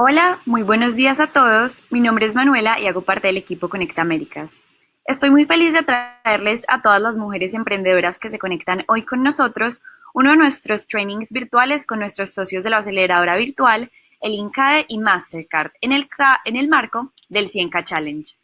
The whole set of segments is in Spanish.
Hola, muy buenos días a todos. Mi nombre es Manuela y hago parte del equipo Conecta Américas. Estoy muy feliz de traerles a todas las mujeres emprendedoras que se conectan hoy con nosotros uno de nuestros trainings virtuales con nuestros socios de la aceleradora virtual, el INCAE y Mastercard, en el marco del 100K Challenge.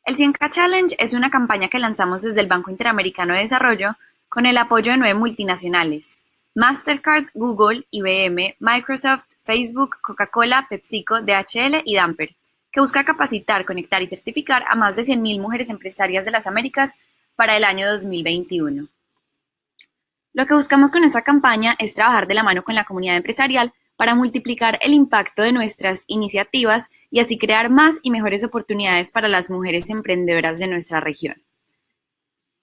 El 100K Challenge es una campaña que lanzamos desde el Banco Interamericano de Desarrollo con el apoyo de 9 multinacionales: Mastercard, Google, IBM, Microsoft, Facebook, Coca-Cola, PepsiCo, DHL y Damper, que busca capacitar, conectar y certificar a más de 100.000 mujeres empresarias de las Américas para el año 2021. Lo que buscamos con esta campaña es trabajar de la mano con la comunidad empresarial para multiplicar el impacto de nuestras iniciativas y así crear más y mejores oportunidades para las mujeres emprendedoras de nuestra región.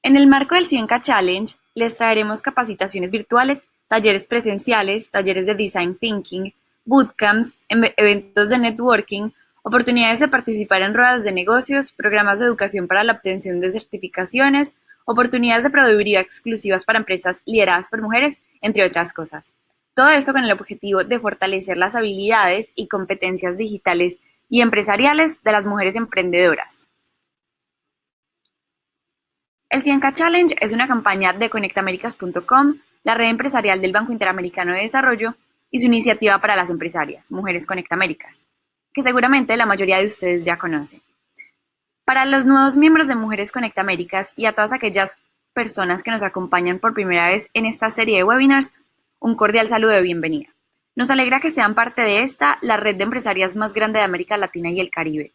En el marco del 100K Challenge, les traeremos capacitaciones virtuales, talleres presenciales, talleres de design thinking, bootcamps, eventos de networking, oportunidades de participar en ruedas de negocios, programas de educación para la obtención de certificaciones, oportunidades de proveeduría exclusivas para empresas lideradas por mujeres, entre otras cosas. Todo esto con el objetivo de fortalecer las habilidades y competencias digitales y empresariales de las mujeres emprendedoras. El 100K Challenge es una campaña de conectamericas.com, la red empresarial del Banco Interamericano de Desarrollo y su iniciativa para las empresarias, Mujeres Conecta Américas, que seguramente la mayoría de ustedes ya conocen. Para los nuevos miembros de Mujeres Conecta Américas y a todas aquellas personas que nos acompañan por primera vez en esta serie de webinars, un cordial saludo de bienvenida. Nos alegra que sean parte de esta, la red de empresarias más grande de América Latina y el Caribe.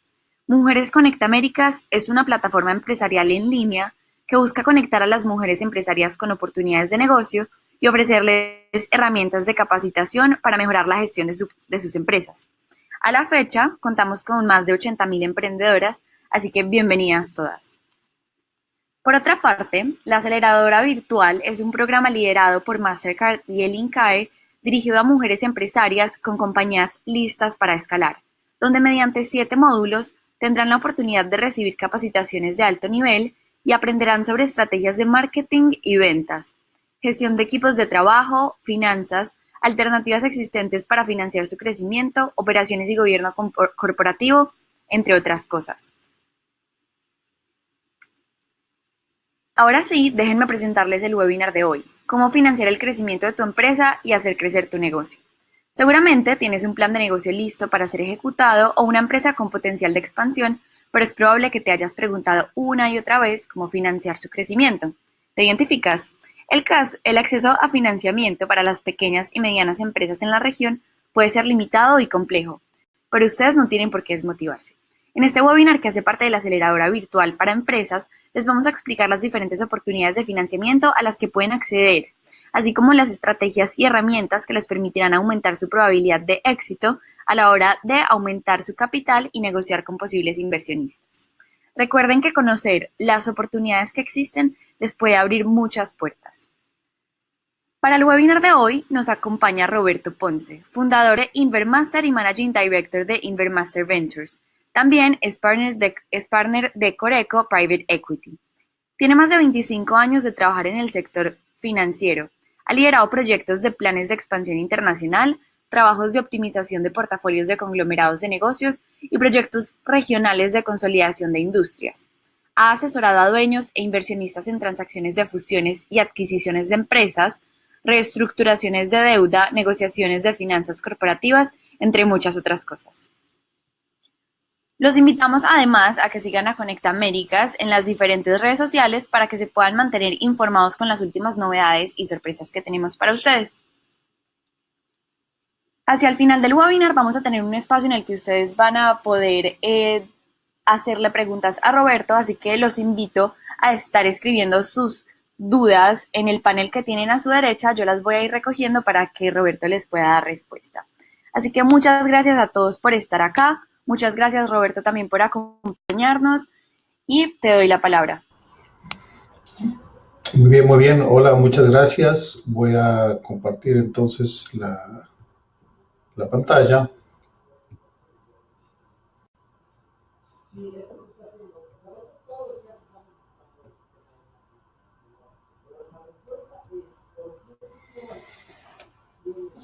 Mujeres Conecta Américas es una plataforma empresarial en línea que busca conectar a las mujeres empresarias con oportunidades de negocio y ofrecerles herramientas de capacitación para mejorar la gestión de sus empresas. A la fecha, contamos con más de 80.000 emprendedoras, así que bienvenidas todas. Por otra parte, la aceleradora virtual es un programa liderado por Mastercard y el INCAE dirigido a mujeres empresarias con compañías listas para escalar, donde mediante 7 módulos tendrán la oportunidad de recibir capacitaciones de alto nivel y aprenderán sobre estrategias de marketing y ventas, gestión de equipos de trabajo, finanzas, alternativas existentes para financiar su crecimiento, operaciones y gobierno corporativo, entre otras cosas. Ahora sí, déjenme presentarles el webinar de hoy: cómo financiar el crecimiento de tu empresa y hacer crecer tu negocio. Seguramente tienes un plan de negocio listo para ser ejecutado o una empresa con potencial de expansión, pero es probable que te hayas preguntado una y otra vez cómo financiar su crecimiento. ¿Te identificas? El acceso a financiamiento para las pequeñas y medianas empresas en la región puede ser limitado y complejo, pero ustedes no tienen por qué desmotivarse. En este webinar, que hace parte de la aceleradora virtual para empresas, les vamos a explicar las diferentes oportunidades de financiamiento a las que pueden acceder, así como las estrategias y herramientas que les permitirán aumentar su probabilidad de éxito a la hora de aumentar su capital y negociar con posibles inversionistas. Recuerden que conocer las oportunidades que existen les puede abrir muchas puertas. Para el webinar de hoy nos acompaña Roberto Ponce, fundador de Invermaster y Managing Director de Invermaster Ventures. También es partner de Coreco Private Equity. Tiene más de 25 años de trabajar en el sector financiero. Ha liderado proyectos de planes de expansión internacional, trabajos de optimización de portafolios de conglomerados de negocios y proyectos regionales de consolidación de industrias. Ha asesorado a dueños e inversionistas en transacciones de fusiones y adquisiciones de empresas, reestructuraciones de deuda, negociaciones de finanzas corporativas, entre muchas otras cosas. Los invitamos además a que sigan a Conecta Américas en las diferentes redes sociales para que se puedan mantener informados con las últimas novedades y sorpresas que tenemos para ustedes. Hacia el final del webinar vamos a tener un espacio en el que ustedes van a poder hacerle preguntas a Roberto, así que los invito a estar escribiendo sus dudas en el panel que tienen a su derecha. Yo las voy a ir recogiendo para que Roberto les pueda dar respuesta. Así que muchas gracias a todos por estar acá. Muchas gracias, Roberto, también por acompañarnos, y te doy la palabra. Muy bien, muy bien. Hola, muchas gracias. Voy a compartir entonces la pantalla.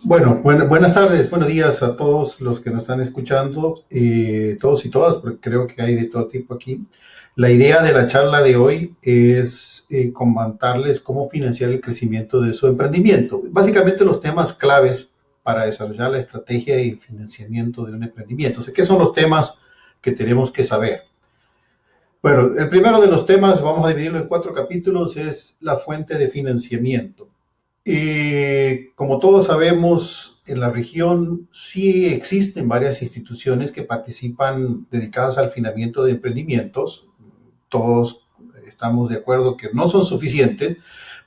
Bueno, buenas tardes, buenos días a todos los que nos están escuchando, todos y todas, porque creo que hay de todo tipo aquí. La idea de la charla de hoy es comentarles cómo financiar el crecimiento de su emprendimiento. Básicamente los temas claves para desarrollar la estrategia y financiamiento de un emprendimiento. O sea, ¿qué son los temas que tenemos que saber? Bueno, el primero de los temas, vamos a dividirlo en 4 capítulos, es la fuente de financiamiento. Como todos sabemos, en la región sí existen varias instituciones que participan dedicadas al financiamiento de emprendimientos. Todos estamos de acuerdo que no son suficientes,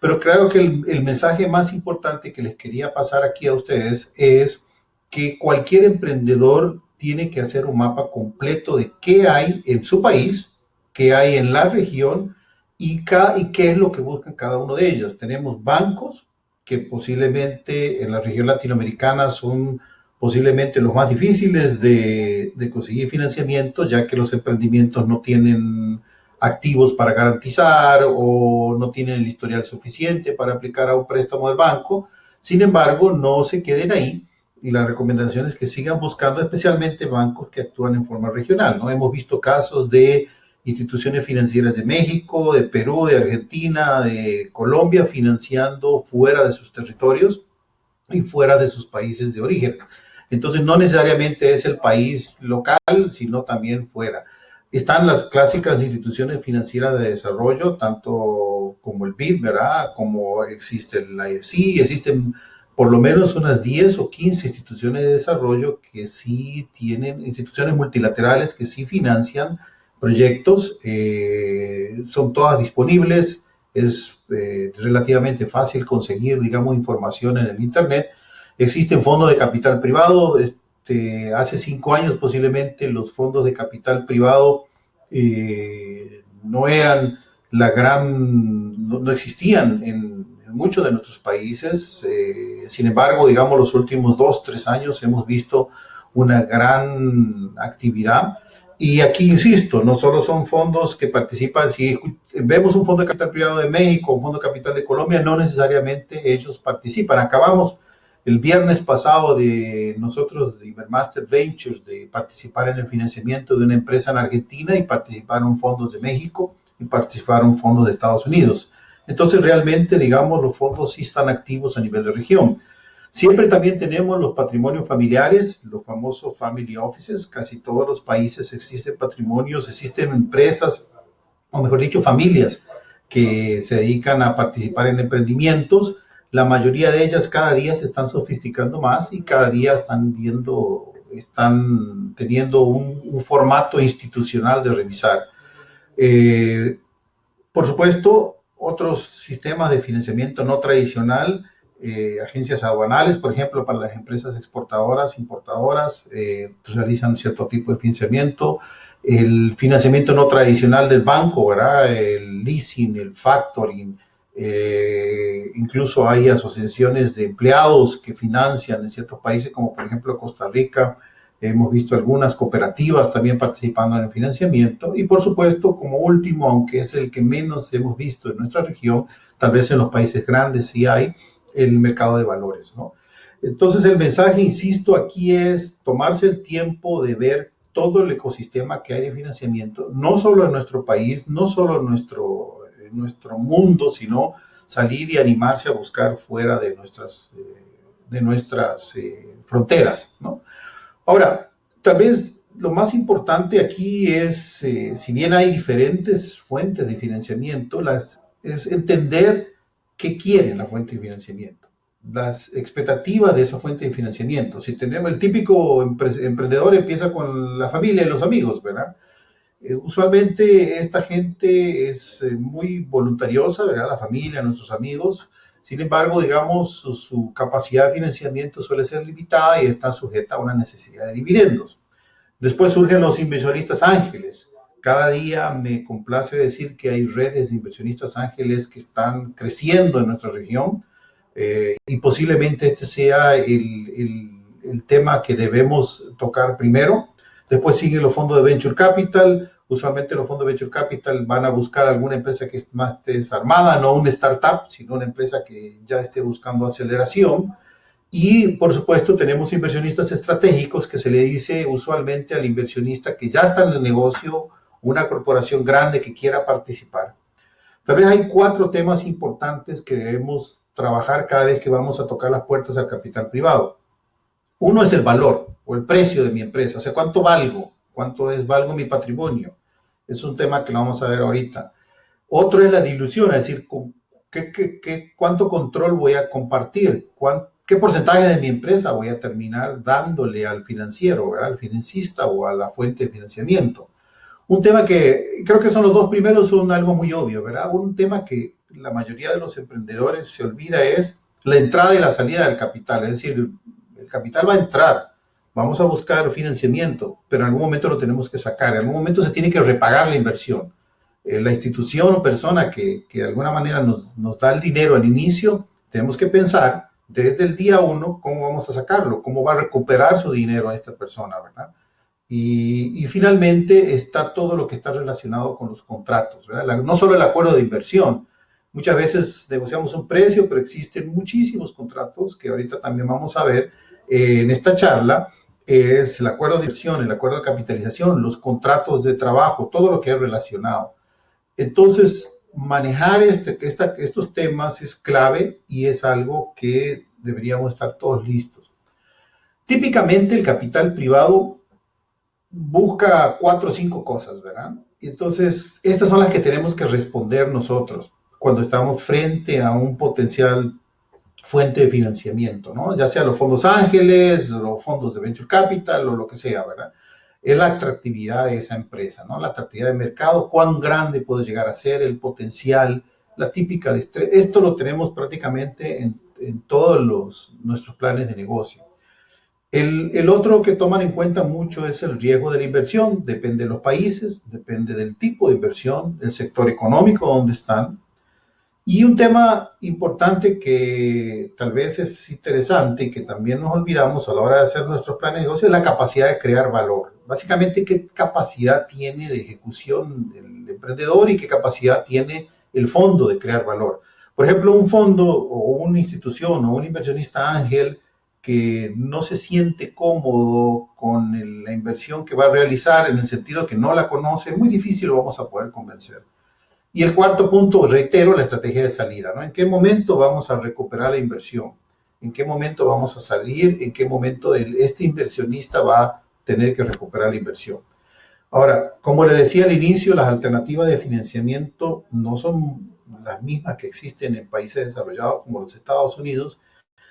pero creo que el mensaje más importante que les quería pasar aquí a ustedes es que cualquier emprendedor tiene que hacer un mapa completo de qué hay en su país, qué hay en la región y qué es lo que buscan cada uno de ellos. Tenemos bancos que posiblemente en la región latinoamericana son posiblemente los más difíciles de conseguir financiamiento, ya que los emprendimientos no tienen activos para garantizar o no tienen el historial suficiente para aplicar a un préstamo del banco. Sin embargo, no se queden ahí y la recomendación es que sigan buscando especialmente bancos que actúan en forma regional, ¿no? Hemos visto casos de instituciones financieras de México, de Perú, de Argentina, de Colombia, financiando fuera de sus territorios y fuera de sus países de origen. Entonces, no necesariamente es el país local, sino también fuera. Están las clásicas instituciones financieras de desarrollo, tanto como el BID, ¿verdad? Como existe el IFC, existen por lo menos unas 10 o 15 instituciones de desarrollo que sí tienen, instituciones multilaterales que sí financian proyectos, son todas disponibles, es relativamente fácil conseguir, digamos, información en el Internet. Existen fondos de capital privado. Hace 5 años posiblemente los fondos de capital privado no eran la gran, no existían en muchos de nuestros países. Sin embargo, digamos, los últimos 2, 3 años hemos visto una gran actividad. Y aquí insisto, no solo son fondos que participan, si vemos un fondo de capital privado de México, un fondo de capital de Colombia, no necesariamente ellos participan. Acabamos el viernes pasado de nosotros, de Ibermaster Ventures, de participar en el financiamiento de una empresa en Argentina y participaron fondos de México y participaron fondos de Estados Unidos. Entonces realmente, digamos, los fondos sí están activos a nivel de región. Siempre también tenemos los patrimonios familiares, los famosos family offices. Casi todos los países existen patrimonios, existen empresas, o mejor dicho, familias que se dedican a participar en emprendimientos. La mayoría de ellas cada día se están sofisticando más y cada día están teniendo un formato institucional de revisar. Eh, por supuesto, otros sistemas de financiamiento no tradicional, agencias aduanales, por ejemplo, para las empresas exportadoras, importadoras, pues realizan cierto tipo de financiamiento. El financiamiento no tradicional del banco, ¿verdad? El leasing, el factoring, incluso hay asociaciones de empleados que financian en ciertos países, como por ejemplo Costa Rica. Hemos visto algunas cooperativas también participando en el financiamiento y por supuesto, como último, aunque es el que menos hemos visto en nuestra región, tal vez en los países grandes sí hay el mercado de valores, ¿no? Entonces el mensaje, insisto, aquí es tomarse el tiempo de ver todo el ecosistema que hay de financiamiento, no solo en nuestro país, no solo en nuestro mundo, sino salir y animarse a buscar fuera de nuestras fronteras, ¿no? Ahora, tal vez lo más importante aquí es, si bien hay diferentes fuentes de financiamiento, es entender qué quiere la fuente de financiamiento, las expectativas de esa fuente de financiamiento. Si tenemos el típico emprendedor empieza con la familia y los amigos, ¿verdad? Usualmente esta gente es muy voluntariosa, ¿verdad? La familia, nuestros amigos. Sin embargo, digamos, su capacidad de financiamiento suele ser limitada y está sujeta a una necesidad de dividendos. Después surgen los inversionistas ángeles. Cada día me complace decir que hay redes de inversionistas ángeles que están creciendo en nuestra región, y posiblemente este sea el tema que debemos tocar primero. Después siguen los fondos de Venture Capital. Usualmente los fondos de Venture Capital van a buscar alguna empresa que más desarmada, no una startup, sino una empresa que ya esté buscando aceleración. Y por supuesto tenemos inversionistas estratégicos que se le dice usualmente al inversionista que ya está en el negocio, una corporación grande que quiera participar. Tal vez hay cuatro temas importantes que debemos trabajar cada vez que vamos a tocar las puertas al capital privado. Uno es el valor o el precio de mi empresa, o sea, cuánto valgo, valgo mi patrimonio. Es un tema que lo vamos a ver ahorita. Otro es la dilución, es decir, cuánto control voy a compartir, qué porcentaje de mi empresa voy a terminar dándole al financiero, ¿verdad? Al financista o a la fuente de financiamiento. Un tema que creo que son los dos primeros, son algo muy obvio, ¿verdad? Un tema que la mayoría de los emprendedores se olvida es la entrada y la salida del capital, es decir, el capital va a entrar, vamos a buscar financiamiento, pero en algún momento lo tenemos que sacar, en algún momento se tiene que repagar la inversión. La institución o persona que de alguna manera nos da el dinero al inicio, tenemos que pensar desde el día uno cómo vamos a sacarlo, cómo va a recuperar su dinero a esta persona, ¿verdad? Y finalmente está todo lo que está relacionado con los contratos, ¿verdad? No solo el acuerdo de inversión. Muchas veces negociamos un precio, pero existen muchísimos contratos que ahorita también vamos a ver en esta charla. Es el acuerdo de inversión, el acuerdo de capitalización, los contratos de trabajo, todo lo que es relacionado. Entonces, manejar estos temas es clave y es algo que deberíamos estar todos listos. Típicamente el capital privado busca cuatro o cinco cosas, ¿verdad? Entonces, estas son las que tenemos que responder nosotros cuando estamos frente a un potencial fuente de financiamiento, ¿no? Ya sea los fondos ángeles, los fondos de venture capital o lo que sea, ¿verdad? Es la atractividad de esa empresa, ¿no? La atractividad de mercado, cuán grande puede llegar a ser, el potencial, la típica de estrés. Esto lo tenemos prácticamente en todos nuestros planes de negocio. El otro que toman en cuenta mucho es el riesgo de la inversión. Depende de los países, depende del tipo de inversión, el sector económico donde están. Y un tema importante que tal vez es interesante y que también nos olvidamos a la hora de hacer nuestros planes de negocio es la capacidad de crear valor. Básicamente, qué capacidad tiene de ejecución el emprendedor y qué capacidad tiene el fondo de crear valor. Por ejemplo, un fondo o una institución o un inversionista ángel que no se siente cómodo con la inversión que va a realizar en el sentido que no la conoce, es muy difícil lo vamos a poder convencer. Y el cuarto punto, reitero, la estrategia de salida, ¿no? ¿En qué momento vamos a recuperar la inversión? ¿En qué momento vamos a salir? ¿En qué momento este inversionista va a tener que recuperar la inversión? Ahora, como le decía al inicio, las alternativas de financiamiento no son las mismas que existen en países desarrollados como los Estados Unidos.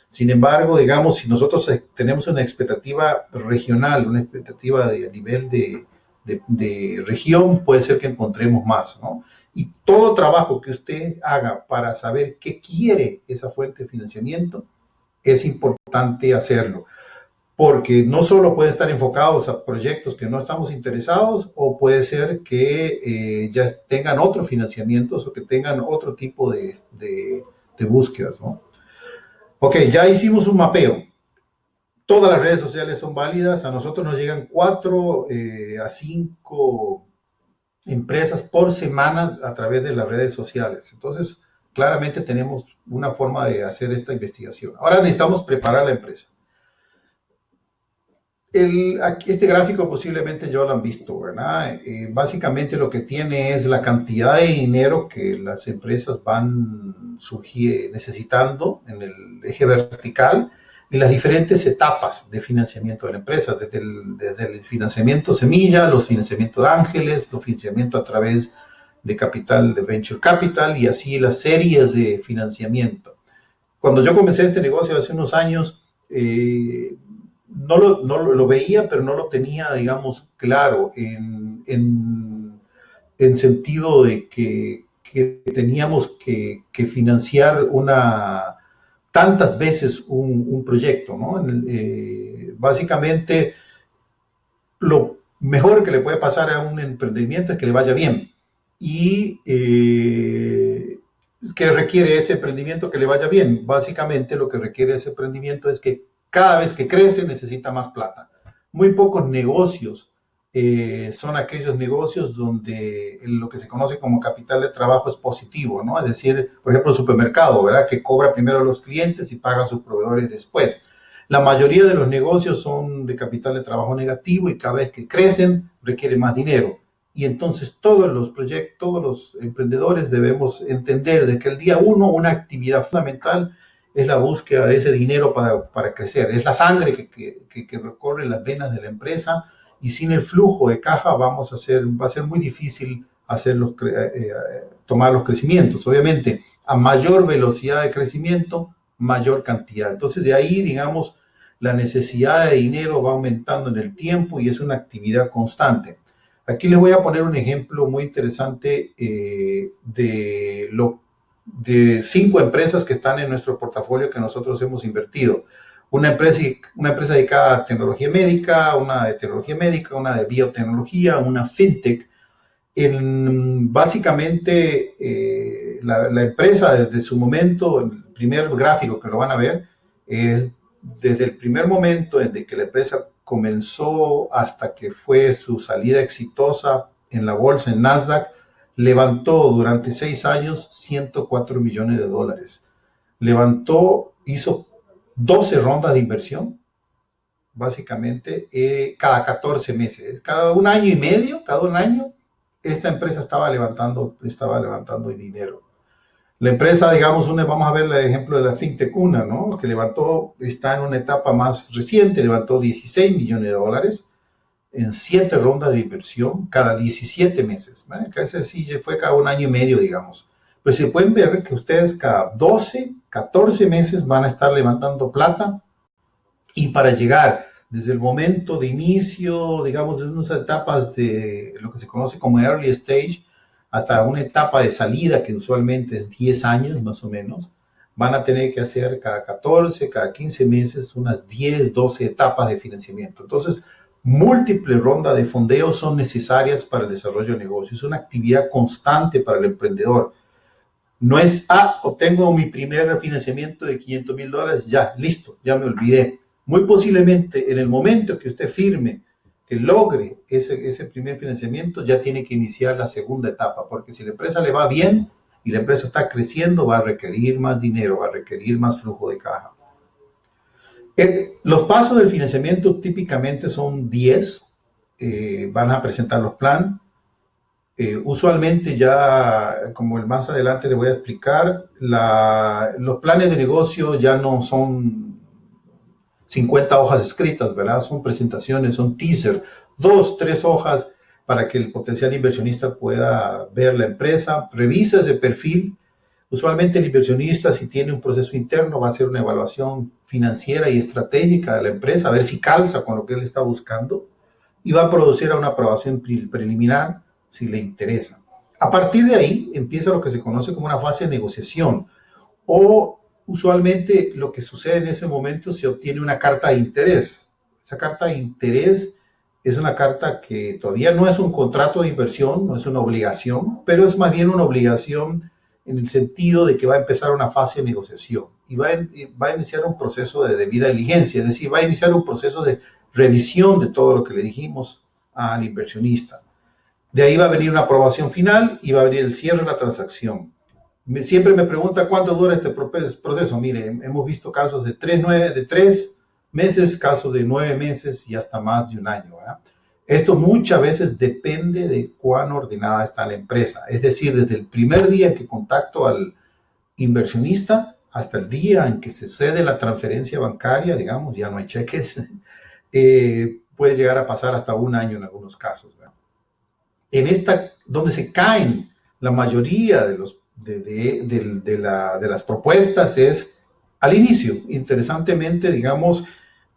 Sin embargo, digamos, si nosotros tenemos una expectativa regional, una expectativa de nivel de región, puede ser que encontremos más, ¿no? Y todo trabajo que usted haga para saber qué quiere esa fuente de financiamiento, es importante hacerlo, porque no solo pueden estar enfocados a proyectos que no estamos interesados, o puede ser que ya tengan otros financiamientos o que tengan otro tipo de búsquedas, ¿no? Ok, ya hicimos un mapeo. Todas las redes sociales son válidas. A nosotros nos llegan 4 a 5 empresas por semana a través de las redes sociales. Entonces, claramente tenemos una forma de hacer esta investigación. Ahora necesitamos preparar la empresa. Este gráfico posiblemente ya lo han visto, ¿verdad? Básicamente lo que tiene es la cantidad de dinero que las empresas van necesitando en el eje vertical y las diferentes etapas de financiamiento de la empresa, desde el financiamiento semilla, los financiamientos de ángeles, los financiamientos a través de capital, de venture capital y así las series de financiamiento. Cuando yo comencé este negocio hace unos años, no lo veía, pero no lo tenía, digamos, claro en sentido de que teníamos que financiar tantas veces un proyecto, ¿no? Básicamente, lo mejor que le puede pasar a un emprendimiento es que le vaya bien. Y ¿qué requiere ese emprendimiento que le vaya bien? Básicamente lo que requiere ese emprendimiento es que cada vez que crece necesita más plata. Muy pocos negocios son aquellos negocios donde lo que se conoce como capital de trabajo es positivo, ¿no? Es decir, por ejemplo, el supermercado, ¿verdad? Que cobra primero a los clientes y paga a sus proveedores después. La mayoría de los negocios son de capital de trabajo negativo y cada vez que crecen requieren más dinero. Y entonces todos los proyectos, todos los emprendedores debemos entender de que el día uno una actividad fundamental es la búsqueda de ese dinero para crecer. Es la sangre que recorre las venas de la empresa y sin el flujo de caja va a ser muy difícil tomar los crecimientos. Obviamente, a mayor velocidad de crecimiento, mayor cantidad. Entonces, de ahí, digamos, la necesidad de dinero va aumentando en el tiempo y es una actividad constante. Aquí les voy a poner un ejemplo muy interesante de 5 empresas que están en nuestro portafolio que nosotros hemos invertido. Una empresa dedicada a tecnología médica, una de tecnología médica, una de biotecnología, una fintech. Básicamente, la empresa desde su momento, el primer gráfico que lo van a ver, es desde el primer momento desde que la empresa comenzó hasta que fue su salida exitosa en la bolsa, en Nasdaq, levantó durante 6 años $104 millones. Hizo 12 rondas de inversión, básicamente, cada 14 meses. Cada un año y medio, cada un año, esta empresa estaba levantando dinero. La empresa, digamos, vamos a ver el ejemplo de la FinTech Una, ¿no? Que está en una etapa más reciente, levantó $16 millones en 7 rondas de inversión cada 17 meses. ¿Vale? Que ese sí fue cada un año y medio, digamos. Pero se pueden ver que ustedes cada 12, 14 meses van a estar levantando plata y para llegar desde el momento de inicio, digamos, de unas etapas de lo que se conoce como early stage, hasta una etapa de salida que usualmente es 10 años más o menos, van a tener que hacer cada 14, cada 15 meses unas 10, 12 etapas de financiamiento. Entonces, múltiples rondas de fondeo son necesarias para el desarrollo de negocios. Es una actividad constante para el emprendedor. No es, obtengo mi primer financiamiento de $500,000, ya, listo, ya me olvidé. Muy posiblemente en el momento que usted firme, que logre ese primer financiamiento, ya tiene que iniciar la segunda etapa, porque si la empresa le va bien y la empresa está creciendo, va a requerir más dinero, va a requerir más flujo de caja. Los pasos del financiamiento típicamente son 10. Van a presentar los planes. Usualmente ya, como más adelante les voy a explicar, los planes de negocio ya no son 50 hojas escritas, ¿verdad? Son presentaciones, son teaser, 2, 3 hojas para que el potencial inversionista pueda ver la empresa, revisa ese perfil. Usualmente el inversionista, si tiene un proceso interno, va a hacer una evaluación financiera y estratégica de la empresa, a ver si calza con lo que él está buscando y va a producir una aprobación preliminar si le interesa. A partir de ahí empieza lo que se conoce como una fase de negociación o usualmente lo que sucede en ese momento se obtiene una carta de interés. Esa carta de interés es una carta que todavía no es un contrato de inversión, no es una obligación, pero es más bien una obligación en el sentido de que va a empezar una fase de negociación y va a iniciar un proceso de debida diligencia, es decir, va a iniciar un proceso de revisión de todo lo que le dijimos al inversionista. De ahí va a venir una aprobación final y va a venir el cierre de la transacción. Siempre me pregunta cuánto dura este proceso. Mire, hemos visto casos de 3 meses, casos de 9 meses y hasta más de un año, ¿verdad? Esto muchas veces depende de cuán ordenada está la empresa. Es decir, desde el primer día en que contacto al inversionista hasta el día en que se cede la transferencia bancaria, digamos, ya no hay cheques, puede llegar a pasar hasta un año en algunos casos, ¿verdad? Donde se caen la mayoría de las propuestas es al inicio. Interesantemente, digamos,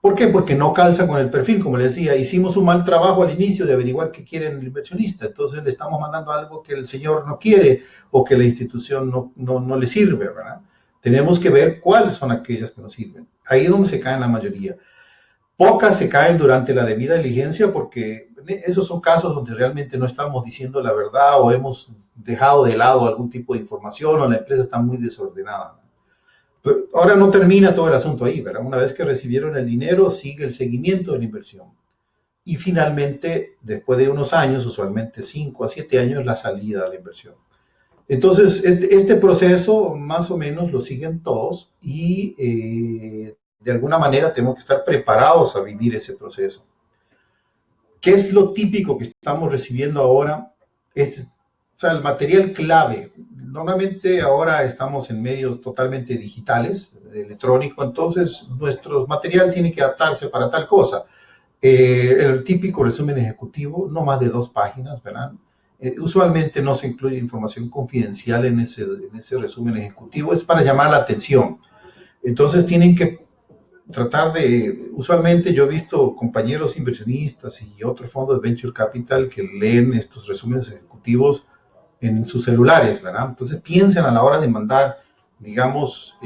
¿por qué? Porque no calza con el perfil. Como les decía, hicimos un mal trabajo al inicio de averiguar qué quiere el inversionista. Entonces le estamos mandando algo que el señor no quiere o que la institución no le sirve, ¿verdad? Tenemos que ver cuáles son aquellas que nos sirven. Ahí es donde se caen la mayoría. Pocas se caen durante la debida diligencia porque esos son casos donde realmente no estamos diciendo la verdad o hemos dejado de lado algún tipo de información o la empresa está muy desordenada. Pero ahora no termina todo el asunto ahí, ¿verdad? Una vez que recibieron el dinero, sigue el seguimiento de la inversión. Y finalmente, después de unos años, usualmente 5 a 7 años, la salida de la inversión. Entonces, este proceso más o menos lo siguen todos y de alguna manera tenemos que estar preparados a vivir ese proceso. ¿Qué es lo típico que estamos recibiendo ahora? O sea, el material clave. Normalmente ahora estamos en medios totalmente digitales, electrónico, entonces nuestro material tiene que adaptarse para tal cosa. El típico resumen ejecutivo, no más de 2 páginas, ¿verdad? Usualmente no se incluye información confidencial en ese resumen ejecutivo, es para llamar la atención. Entonces tienen que tratar de, usualmente yo he visto compañeros inversionistas y otros fondos de venture capital que leen estos resúmenes ejecutivos en sus celulares, ¿verdad? Entonces piensen a la hora de mandar, digamos,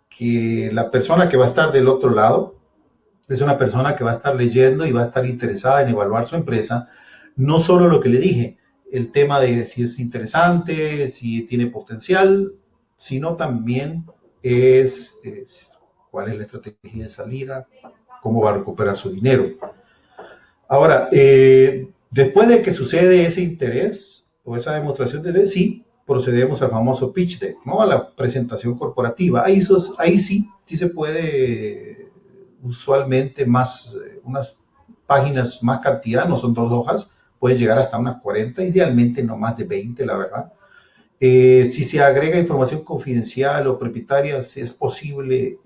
que la persona que va a estar del otro lado es una persona que va a estar leyendo y va a estar interesada en evaluar su empresa, no solo lo que le dije, el tema de si es interesante, si tiene potencial, sino también es cuál es la estrategia de salida, cómo va a recuperar su dinero. Ahora, después de que sucede ese interés o esa demostración de interés, sí, procedemos al famoso pitch deck, ¿no? A la presentación corporativa. Ahí sí se puede usualmente más, unas páginas más cantidad, no son 2 hojas, puede llegar hasta unas 40, idealmente no más de 20, la verdad. Si se agrega información confidencial o propietaria, si es posible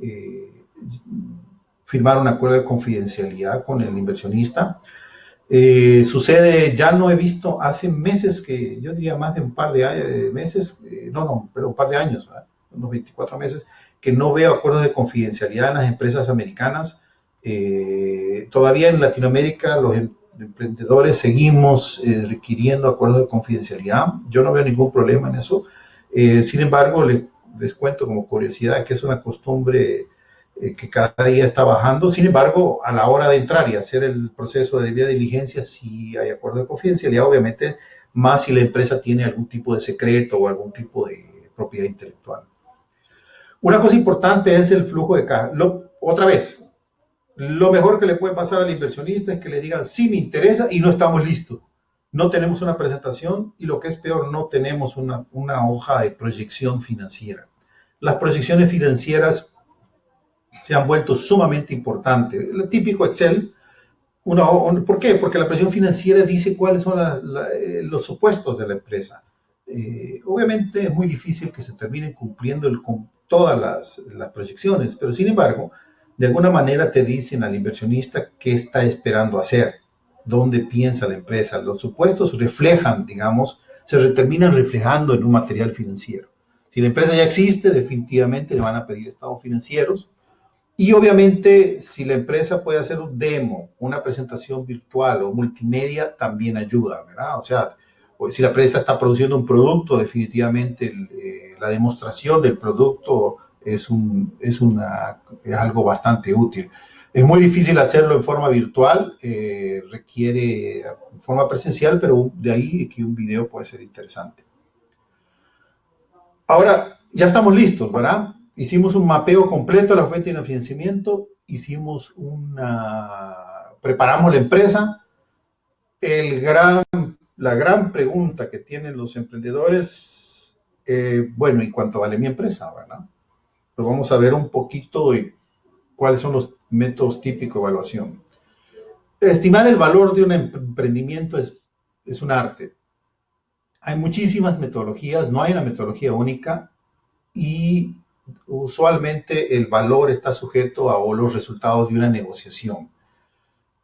firmar un acuerdo de confidencialidad con el inversionista. Sucede, ya no he visto, hace meses que, yo diría más de un par de meses, pero un par de años, ¿verdad? Unos 24 meses, que no veo acuerdos de confidencialidad en las empresas americanas. Todavía en Latinoamérica los emprendedores seguimos requiriendo acuerdos de confidencialidad. Yo no veo ningún problema en eso. Sin embargo, les cuento como curiosidad que es una costumbre que cada día está bajando. Sin embargo, a la hora de entrar y hacer el proceso de debida diligencia, si hay acuerdo de confidencialidad, obviamente, más si la empresa tiene algún tipo de secreto o algún tipo de propiedad intelectual. Una cosa importante es el flujo de caja. Otra vez, lo mejor que le puede pasar al inversionista es que le digan, sí me interesa y no estamos listos. No tenemos una presentación y lo que es peor, no tenemos una hoja de proyección financiera. Las proyecciones financieras se han vuelto sumamente importantes. El típico Excel, ¿por qué? Porque la presión financiera dice cuáles son los supuestos de la empresa. Obviamente es muy difícil que se terminen cumpliendo con todas las proyecciones, pero sin embargo, de alguna manera te dicen al inversionista qué está esperando hacer, dónde piensa la empresa. Los supuestos reflejan, digamos, terminan reflejando en un material financiero. Si la empresa ya existe, definitivamente le van a pedir estados financieros. Y obviamente, si la empresa puede hacer un demo, una presentación virtual o multimedia, también ayuda, ¿verdad? O sea, si la empresa está produciendo un producto, definitivamente la demostración del producto es algo bastante útil. Es muy difícil hacerlo en forma virtual, requiere en forma presencial, pero de ahí que un video puede ser interesante. Ahora, ya estamos listos, ¿verdad? Hicimos un mapeo completo de la fuente de financiamiento, preparamos la empresa. La gran pregunta que tienen los emprendedores, bueno, ¿y cuánto vale mi empresa, verdad? Pero vamos a ver un poquito de cuáles son los métodos típicos de evaluación. Estimar el valor de un emprendimiento es un arte. Hay muchísimas metodologías, no hay una metodología única y usualmente el valor está sujeto a los resultados de una negociación.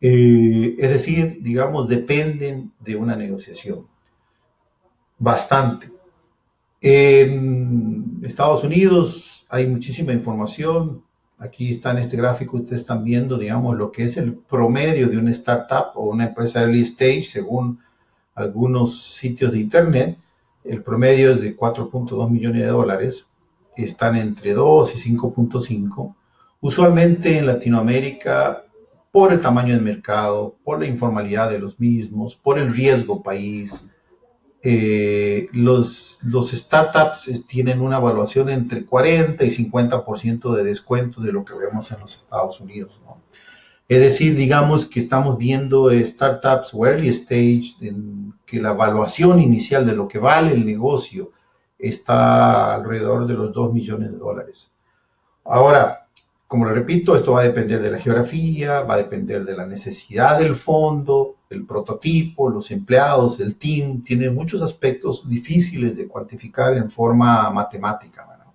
Es decir, digamos, dependen de una negociación. Bastante. En Estados Unidos hay muchísima información. Aquí está en este gráfico, ustedes están viendo, digamos, lo que es el promedio de una startup o una empresa early stage, según algunos sitios de internet. El promedio es de 4.2 millones de dólares. Están entre 2 y 5.5. Usualmente en Latinoamérica, por el tamaño del mercado, por la informalidad de los mismos, por el riesgo país, los startups tienen una evaluación entre 40 y 50% de descuento de lo que vemos en los Estados Unidos, ¿no? Es decir, digamos que estamos viendo startups o early stage en que la evaluación inicial de lo que vale el negocio está alrededor de los 2 millones de dólares. Ahora, Como le repito, esto va a depender de la geografía, va a depender de la necesidad del fondo, el prototipo, los empleados, el team. Tiene muchos aspectos difíciles de cuantificar en forma matemática, ¿verdad?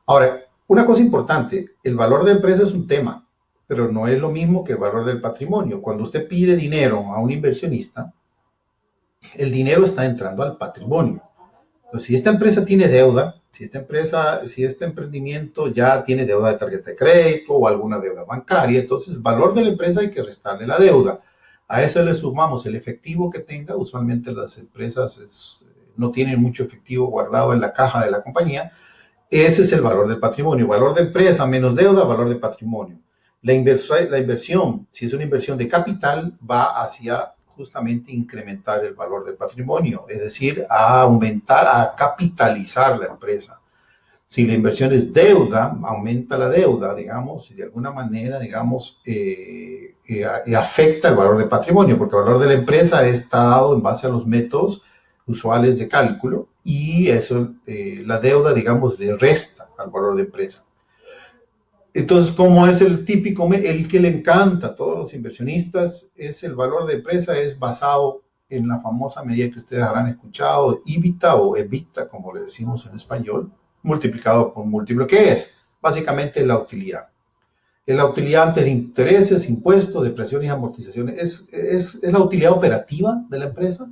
Ahora, una cosa importante, el valor de empresa es un tema, pero no es lo mismo que el valor del patrimonio. Cuando usted pide dinero a un inversionista, el dinero está entrando al patrimonio. Entonces, si esta empresa tiene deuda, si este emprendimiento ya tiene deuda de tarjeta de crédito o alguna deuda bancaria, entonces el valor de la empresa hay que restarle la deuda. A eso le sumamos el efectivo que tenga. Usualmente las empresas no tienen mucho efectivo guardado en la caja de la compañía. Ese es el valor del patrimonio. Valor de empresa menos deuda, valor de patrimonio. La inversión, si es una inversión de capital, va hacia justamente incrementar el valor del patrimonio, es decir, a aumentar, a capitalizar la empresa. Si la inversión es deuda, aumenta la deuda, digamos, y de alguna manera, digamos, afecta el valor del patrimonio, porque el valor de la empresa está dado en base a los métodos usuales de cálculo y eso, la deuda, digamos, le resta al valor de empresa. Entonces, como es el típico, el que le encanta a todos los inversionistas, es el valor de empresa, es basado en la famosa medida que ustedes habrán escuchado, EBITDA o EBITDA, como le decimos en español, multiplicado por un múltiplo. ¿Qué es? Básicamente la utilidad. Es la utilidad antes de intereses, impuestos, depreciaciones y amortizaciones. Es la utilidad operativa de la empresa.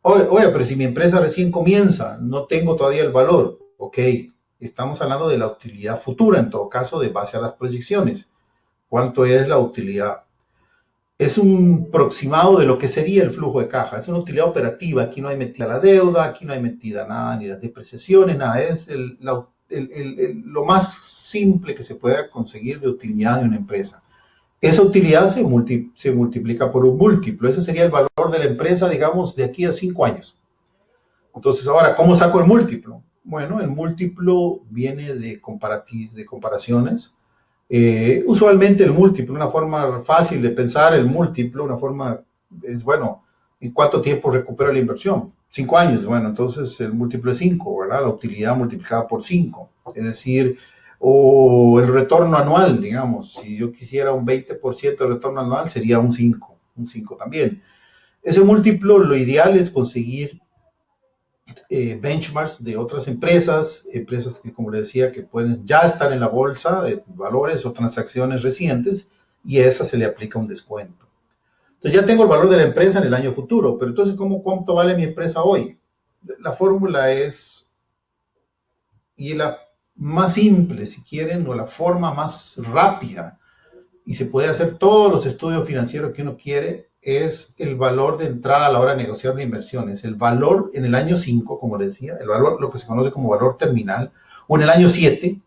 Oye, pero si mi empresa recién comienza, no tengo todavía el valor. Ok, estamos hablando de la utilidad futura, en todo caso, de base a las proyecciones. ¿Cuánto es la utilidad? Es un aproximado de lo que sería el flujo de caja. Es una utilidad operativa. Aquí no hay metida la deuda, aquí no hay metida nada, ni las depreciaciones, nada. Es lo más simple que se pueda conseguir de utilidad de una empresa. Esa utilidad se multiplica por un múltiplo. Ese sería el valor de la empresa, digamos, de aquí a 5 años. Entonces, ahora, ¿cómo saco el múltiplo? Bueno, el múltiplo viene de comparaciones. Usualmente el múltiplo, una forma fácil de pensar el múltiplo, una forma es, bueno, ¿en cuánto tiempo recupera la inversión? 5 años, bueno, entonces el múltiplo es 5, ¿verdad? La utilidad multiplicada por 5, es decir, o el retorno anual, digamos, si yo quisiera un 20% de retorno anual sería un 5 también. Ese múltiplo, lo ideal es conseguir benchmarks de otras empresas que, como les decía, que pueden ya estar en la bolsa de valores o transacciones recientes, y a esa se le aplica un descuento. Entonces ya tengo el valor de la empresa en el año futuro, pero entonces, ¿cuánto vale mi empresa hoy? La fórmula es, y la más simple, si quieren, o la forma más rápida, y se puede hacer todos los estudios financieros que uno quiere, es el valor de entrada a la hora de negociar la inversión. Es el valor en el año 5, como les decía, el valor, lo que se conoce como valor terminal, o en el año 7,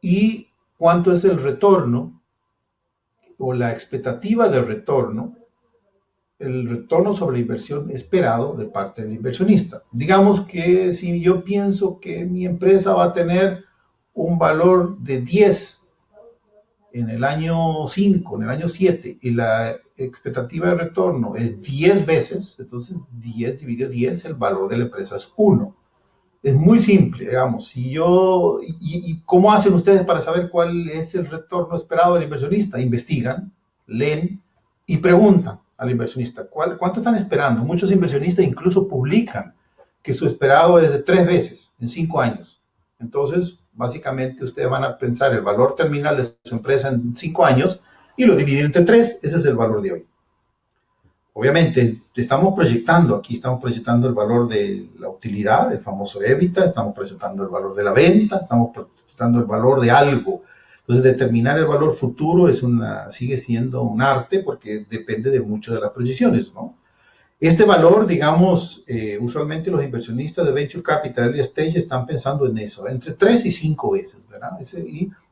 y cuánto es el retorno, o la expectativa de retorno, el retorno sobre la inversión esperado de parte del inversionista. Digamos que si yo pienso que mi empresa va a tener un valor de 10 en el año 5, en el año 7, y la expectativa de retorno es 10 veces, entonces 10 dividido 10, el valor de la empresa es 1. Es muy simple, digamos. Si yo, y ¿cómo hacen ustedes para saber cuál es el retorno esperado del inversionista? Investigan, leen y preguntan al inversionista, ¿cuánto están esperando? Muchos inversionistas incluso publican que su esperado es de 3 veces en 5 años. Entonces, básicamente ustedes van a pensar el valor terminal de su empresa en 5 años y lo dividen entre 3, ese es el valor de hoy. Obviamente, estamos proyectando el valor de la utilidad, el famoso EBITDA, estamos proyectando el valor de la venta, estamos proyectando el valor de algo. Entonces, determinar el valor futuro sigue siendo un arte porque depende de muchas de las proyecciones, ¿no? Este valor, digamos, usualmente los inversionistas de Venture Capital y Stage están pensando en eso, entre 3 y 5 veces, ¿verdad?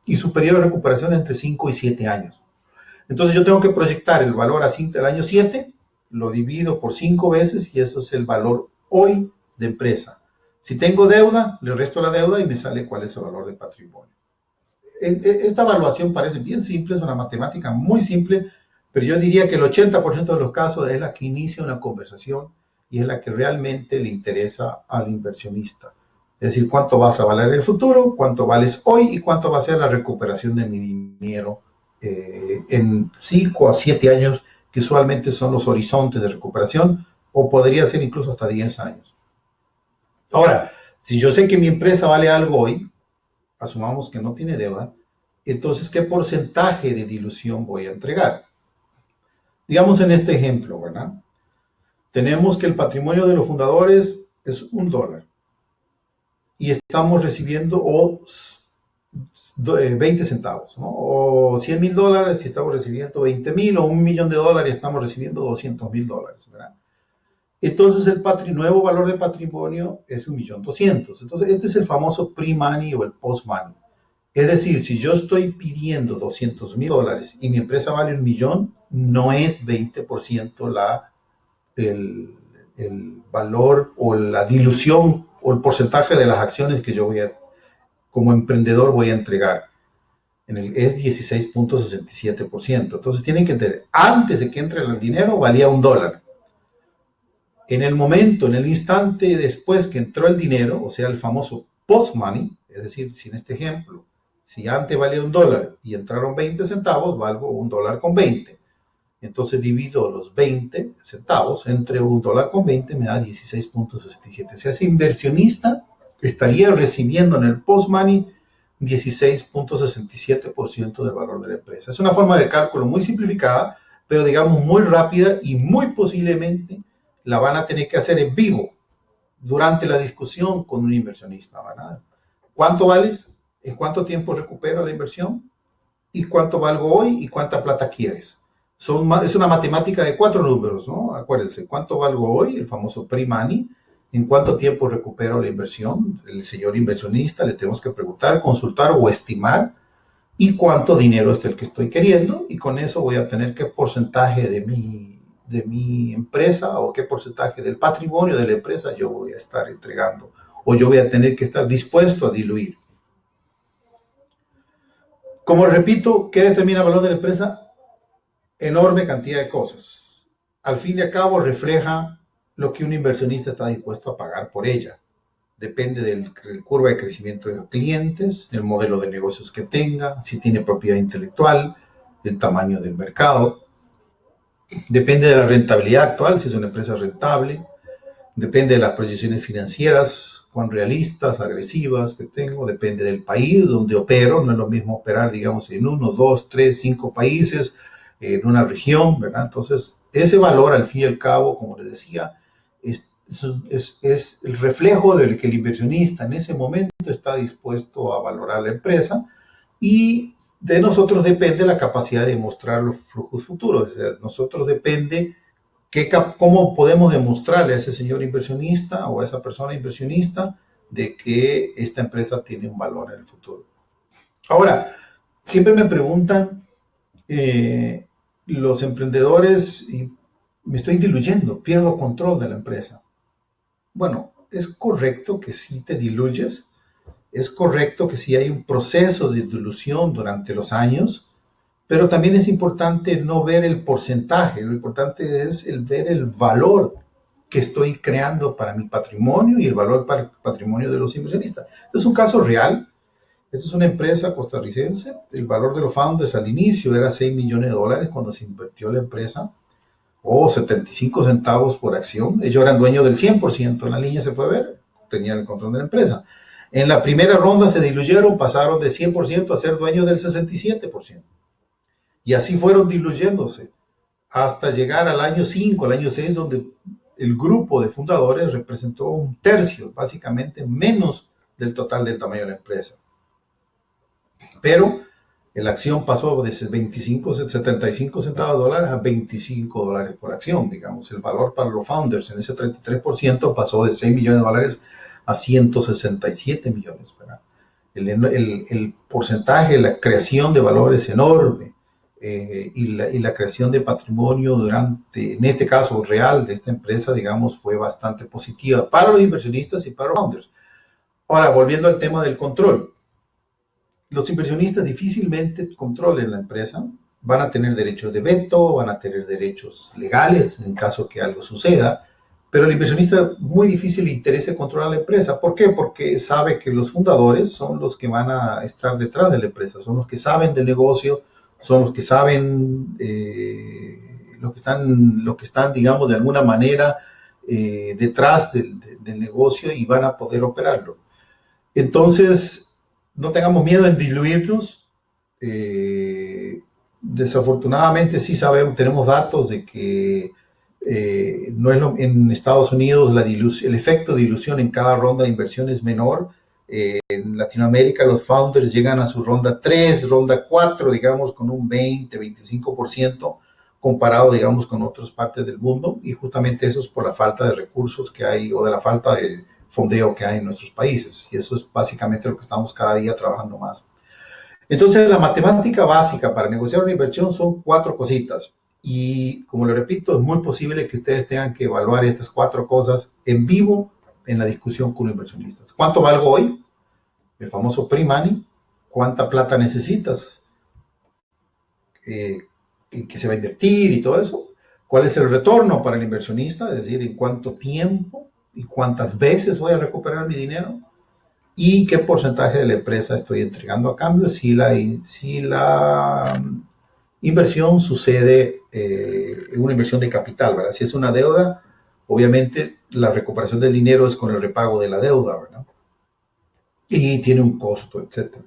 Y su periodo de recuperación entre 5 y 7 años. Entonces yo tengo que proyectar el valor al año 7, lo divido por 5 veces y eso es el valor hoy de empresa. Si tengo deuda, le resto la deuda y me sale cuál es el valor de patrimonio. Esta evaluación parece bien simple, es una matemática muy simple, pero yo diría que el 80% de los casos es la que inicia una conversación y es la que realmente le interesa al inversionista. Es decir, cuánto vas a valer en el futuro, cuánto vales hoy y cuánto va a ser la recuperación de mi dinero en 5 a 7 años, que usualmente son los horizontes de recuperación, o podría ser incluso hasta 10 años. Ahora, si yo sé que mi empresa vale algo hoy, asumamos que no tiene deuda, entonces, ¿qué porcentaje de dilución voy a entregar? Digamos en este ejemplo, ¿verdad? Tenemos que el patrimonio de los fundadores es $1 y estamos recibiendo 20 centavos, ¿no? O $100,000 y estamos recibiendo 20,000, o $1,000,000 y estamos recibiendo $200,000, ¿verdad? Entonces el nuevo valor de patrimonio es 1,200,000. Entonces este es el famoso pre-money o el post-money. Es decir, si yo estoy pidiendo $200,000 y mi empresa vale 1,000,000, no es 20% el, el valor o la dilución o el porcentaje de las acciones que yo como emprendedor voy a entregar. Es 16,67%. Entonces tienen que entender, antes de que entre el dinero valía $1. En el momento, en el instante después que entró el dinero, o sea, el famoso post-money, es decir, si en este ejemplo, si antes valía $1 y entraron 20 centavos, valgo $1,20. Entonces divido los 20 centavos entre $1,20, me da 16,67. O sea, ese inversionista estaría recibiendo en el post-money 16,67% del valor de la empresa. Es una forma de cálculo muy simplificada, pero digamos muy rápida, y muy posiblemente la van a tener que hacer en vivo durante la discusión con un inversionista, ¿verdad? ¿Cuánto vales? ¿En cuánto tiempo recupero la inversión? ¿Y cuánto valgo hoy? ¿Y cuánta plata quieres? Es una matemática de 4 números, ¿no? Acuérdense, ¿cuánto valgo hoy? El famoso pre-money. ¿En cuánto tiempo recupero la inversión? El señor inversionista le tenemos que preguntar, consultar o estimar. ¿Y cuánto dinero es el que estoy queriendo? Y con eso voy a tener qué porcentaje de mi empresa, o qué porcentaje del patrimonio de la empresa yo voy a estar entregando, o yo voy a tener que estar dispuesto a diluir. Como repito, ¿qué determina el valor de la empresa? Enorme cantidad de cosas. Al fin y al cabo refleja lo que un inversionista está dispuesto a pagar por ella. Depende del curva de crecimiento de los clientes, el modelo de negocios que tenga, si tiene propiedad intelectual, el tamaño del mercado. Depende de la rentabilidad actual, si es una empresa rentable. Depende de las proyecciones financieras, cuán realistas, agresivas que tengo. Depende del país donde opero. No es lo mismo operar, digamos, en 1, 2, 3, 5 países, en una región, ¿verdad? Entonces, ese valor, al fin y al cabo, como les decía, es el reflejo del que el inversionista en ese momento está dispuesto a valorar la empresa, y de nosotros depende la capacidad de mostrar los flujos futuros. O sea, de nosotros depende cómo podemos demostrarle a ese señor inversionista o a esa persona inversionista de que esta empresa tiene un valor en el futuro. Ahora, siempre me preguntan los emprendedores, y me estoy diluyendo, pierdo control de la empresa. Bueno, es correcto que si te diluyes, es correcto que si hay un proceso de dilución durante los años, pero también es importante no ver el porcentaje. Lo importante es ver el valor que estoy creando para mi patrimonio y el valor para el patrimonio de los inversionistas. Este es un caso real. Esta es una empresa costarricense. El valor de los founders al inicio era $6,000,000 cuando se invirtió la empresa, o 75 centavos por acción. Ellos eran dueños del 100%, en la línea se puede ver, tenían el control de la empresa. En la primera ronda se diluyeron, pasaron de 100% a ser dueños del 67%. Y así fueron diluyéndose hasta llegar al año 5, al año 6, donde el grupo de fundadores representó un tercio, básicamente menos del total del tamaño de la empresa. Pero la acción pasó de 75 centavos de dólares a $25 por acción, digamos. El valor para los founders en ese 33% pasó de $6,000,000 a 167 millones. El porcentaje, la creación de valor es enorme. Y la creación de patrimonio en este caso real de esta empresa, digamos, fue bastante positiva para los inversionistas y para los founders. Ahora, volviendo al tema del control. Los inversionistas difícilmente controlen la empresa. Van a tener derechos de veto, van a tener derechos legales en caso que algo suceda, Pero el inversionista muy difícil le interesa controlar la empresa. ¿Por qué? Porque sabe que los fundadores son los que van a estar detrás de la empresa, son los que saben del negocio, son los que saben lo que están, digamos, de alguna manera detrás del negocio y van a poder operarlo. Entonces, no tengamos miedo en diluirnos. Desafortunadamente sí sabemos, tenemos datos de que no es en Estados Unidos el efecto de dilución en cada ronda de inversión es menor. En Latinoamérica los founders llegan a su ronda 3, ronda 4, digamos, con un 20-25% comparado, digamos, con otras partes del mundo, y justamente eso es por la falta de recursos que hay o de la falta de fondeo que hay en nuestros países, y eso es básicamente lo que estamos cada día trabajando más. Entonces, la matemática básica para negociar una inversión son 4 cositas. Y como le repito, es muy posible que ustedes tengan que evaluar estas 4 cosas en vivo en la discusión con los inversionistas. ¿Cuánto valgo hoy? El famoso pre-money. ¿Cuánta plata necesitas? ¿En qué se va a invertir y todo eso? ¿Cuál es el retorno para el inversionista? Es decir, ¿en cuánto tiempo y cuántas veces voy a recuperar mi dinero? ¿Y qué porcentaje de la empresa estoy entregando a cambio si la inversión sucede en una inversión de capital, ¿verdad? Si es una deuda, obviamente la recuperación del dinero es con el repago de la deuda, ¿verdad? Y tiene un costo, etcétera.